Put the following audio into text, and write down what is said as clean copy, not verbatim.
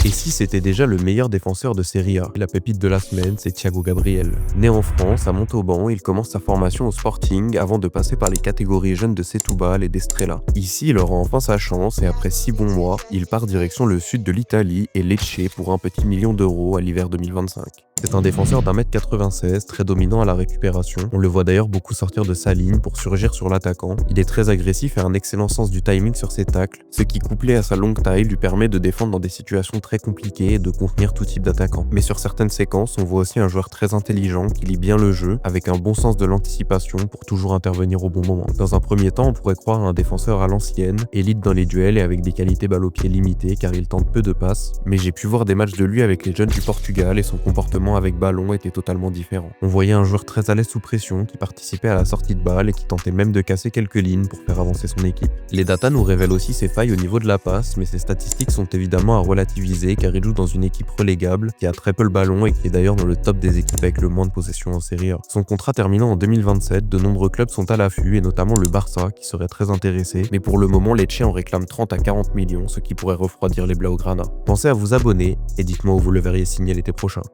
Et si c'était déjà le meilleur défenseur de Serie A? La pépite de la semaine, c'est Thiago Gabriel. Né en France, à Montauban, il commence sa formation au Sporting avant de passer par les catégories jeunes de Setúbal et d'Estrella. Ici, il aura enfin sa chance et après 6 bons mois, il part direction le sud de l'Italie et Lecce pour un petit million d'euros à l'hiver 2025. C'est un défenseur d'1m96, très dominant à la récupération. On le voit d'ailleurs beaucoup sortir de sa ligne pour surgir sur l'attaquant. Il est très agressif et a un excellent sens du timing sur ses tacles, ce qui couplé à sa longue taille lui permet de défendre dans des situations très compliquées et de contenir tout type d'attaquant. Mais sur certaines séquences, on voit aussi un joueur très intelligent qui lit bien le jeu, avec un bon sens de l'anticipation pour toujours intervenir au bon moment. Dans un premier temps, on pourrait croire à un défenseur à l'ancienne, élite dans les duels et avec des qualités balle au pied limitées car il tente peu de passes, mais j'ai pu voir des matchs de lui avec les jeunes du Portugal et son comportement avec ballon était totalement différent. On voyait un joueur très à l'aise sous pression qui participait à la sortie de balle et qui tentait même de casser quelques lignes pour faire avancer son équipe. Les datas nous révèlent aussi ses failles au niveau de la passe, mais ces statistiques sont évidemment à relativiser car il joue dans une équipe relégable qui a très peu le ballon et qui est d'ailleurs dans le top des équipes avec le moins de possession en Serie A. Son contrat terminant en 2027, de nombreux clubs sont à l'affût et notamment le Barça qui serait très intéressé, mais pour le moment Lecce en réclame 30 à 40 millions, ce qui pourrait refroidir les Blaugrana. Pensez à vous abonner et dites-moi où vous le verriez signer l'été prochain.